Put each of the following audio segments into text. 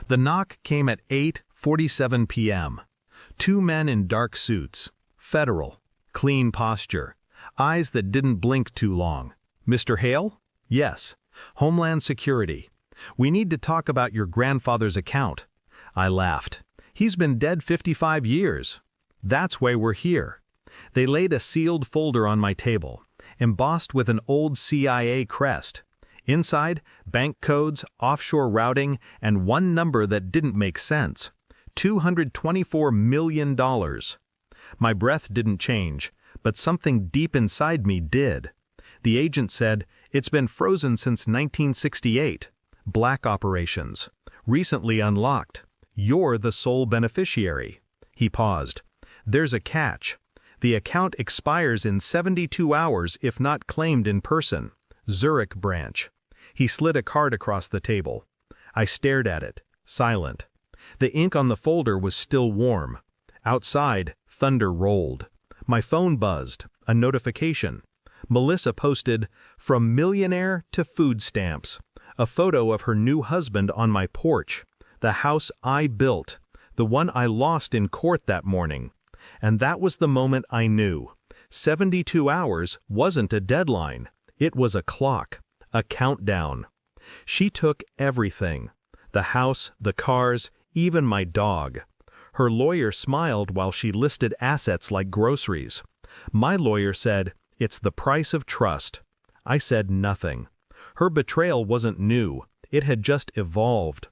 The knock came at 8:47 p.m. Two men in dark suits, federal, clean posture, eyes that didn't blink too long. Mr. Hale? Yes. Homeland Security. We need to talk about your grandfather's account. I laughed. He's been dead 55 years. That's why we're here. They laid a sealed folder on my table, embossed with an old CIA crest. Inside, bank codes, offshore routing, and one number that didn't make sense. $224 million. My breath didn't change, but something deep inside me did. The agent said, "It's been frozen since 1968. Black operations. Recently unlocked. You're the sole beneficiary." He paused. "There's a catch. The account expires in 72 hours if not claimed in person. Zurich branch." He slid a card across the table. I stared at it, silent. The ink on the folder was still warm. Outside, thunder rolled. My phone buzzed, a notification. Melissa posted, "From millionaire to food stamps." A photo of her new husband on my porch. The house I built, the one I lost in court that morning. And that was the moment I knew. 72 hours wasn't a deadline. It was a clock, a countdown. She took everything. The house, the cars, even my dog. Her lawyer smiled while she listed assets like groceries. My lawyer said, "It's the price of trust." I said nothing. Her betrayal wasn't new. It had just evolved.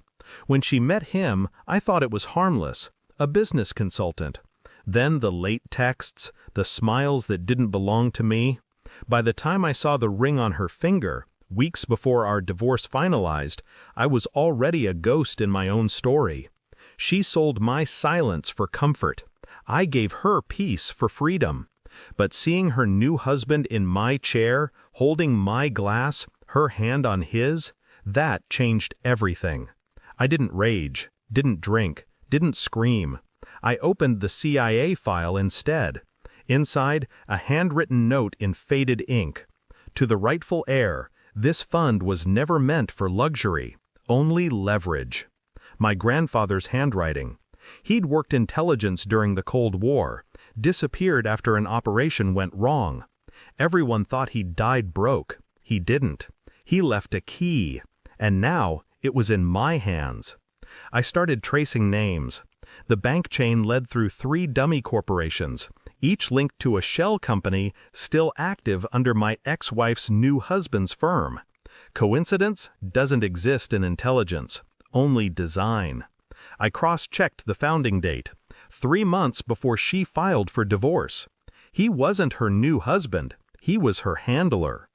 When she met him, I thought it was harmless, a business consultant. Then the late texts, the smiles that didn't belong to me. By the time I saw the ring on her finger, weeks before our divorce finalized, I was already a ghost in my own story. She sold my silence for comfort. I gave her peace for freedom. But seeing her new husband in my chair, holding my glass, her hand on his, that changed everything. I didn't rage, didn't drink, didn't scream. I opened the CIA file instead. Inside, a handwritten note in faded ink. To the rightful heir, this fund was never meant for luxury, only leverage. My grandfather's handwriting. He'd worked intelligence during the Cold War, disappeared after an operation went wrong. Everyone thought he died broke. He didn't. He left a key. And now, it was in my hands. I started tracing names. The bank chain led through 3 dummy corporations, each linked to a shell company still active under my ex-wife's new husband's firm. Coincidence doesn't exist in intelligence, only design. I cross-checked the founding date, 3 months before she filed for divorce. He wasn't her new husband, he was her handler.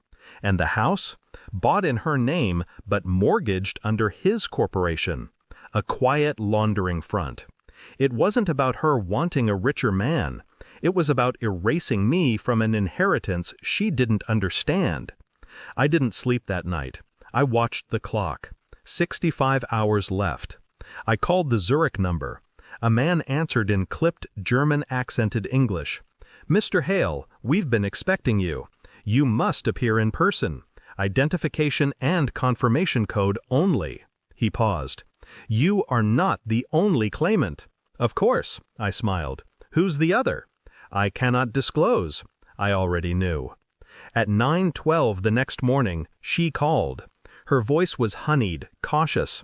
And the house? Bought in her name, but mortgaged under his corporation. A quiet laundering front. It wasn't about her wanting a richer man. It was about erasing me from an inheritance she didn't understand. I didn't sleep that night. I watched the clock. 65 hours left. I called the Zurich number. A man answered in clipped German-accented English. "Mr. Hale, we've been expecting you. You must appear in person. Identification and confirmation code only." He paused. "You are not the only claimant." "Of course," I smiled. "Who's the other?" "I cannot disclose." I already knew. At 9:12 the next morning, she called. Her voice was honeyed, cautious.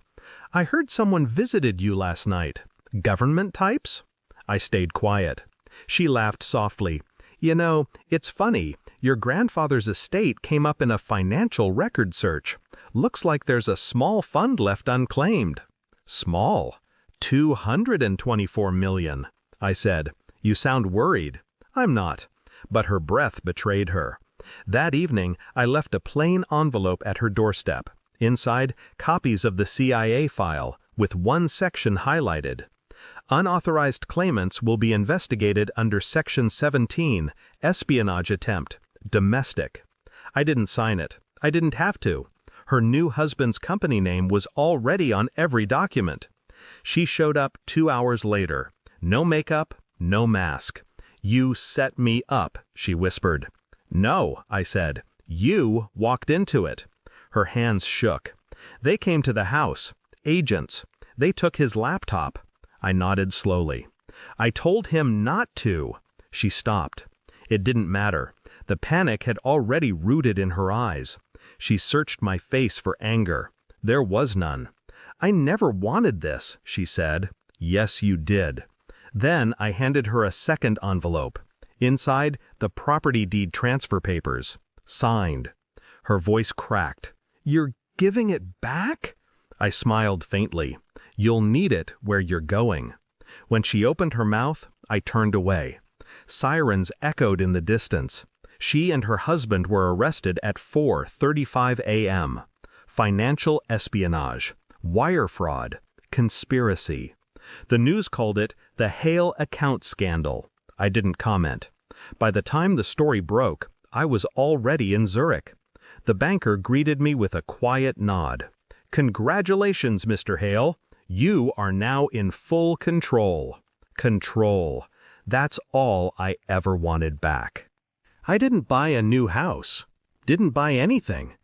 "I heard someone visited you last night. Government types?" I stayed quiet. She laughed softly. "You know, it's funny. Your grandfather's estate came up in a financial record search. Looks like there's a small fund left unclaimed." "Small? 224 million. I said. "You sound worried." "I'm not." But her breath betrayed her. That evening, I left a plain envelope at her doorstep. Inside, copies of the CIA file, with one section highlighted. Unauthorized claimants will be investigated under Section 17, espionage attempt, domestic. I didn't sign it. I didn't have to. Her new husband's company name was already on every document. She showed up 2 hours later. No makeup, no mask. "You set me up," she whispered. "No," I said. "You walked into it." Her hands shook. "They came to the house. Agents. They took his laptop. I nodded slowly. I told him not to. She stopped. It didn't matter. The panic had already rooted in her eyes. She searched my face for anger. There was none. I never wanted this, she said. Yes, you did. Then I handed her a second envelope. Inside, the property deed transfer papers. Signed. Her voice cracked. You're giving it back? I smiled faintly. You'll need it where you're going. When she opened her mouth, I turned away. Sirens echoed in the distance. She and her husband were arrested at 4:35 a.m. Financial espionage, wire fraud, conspiracy. The news called it the Hale account scandal. I didn't comment. By the time the story broke, I was already in Zurich. The banker greeted me with a quiet nod. Congratulations, Mr. Hale. You are now in full control. Control. That's all I ever wanted back. I didn't buy a new house. Didn't buy anything.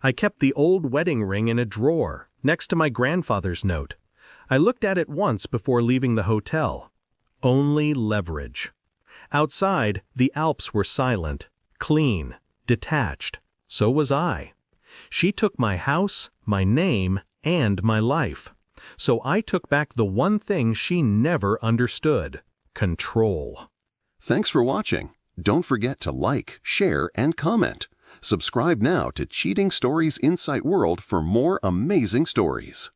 I kept the old wedding ring in a drawer, next to my grandfather's note. I looked at it once before leaving the hotel. Only leverage. Outside, the Alps were silent, clean, detached. So was I. She took my house, my name, and my life. So I took back the one thing she never understood: control. Thanks for watching. Don't forget to like, share, and comment. Subscribe now to Cheating Stories Insight World for more amazing stories.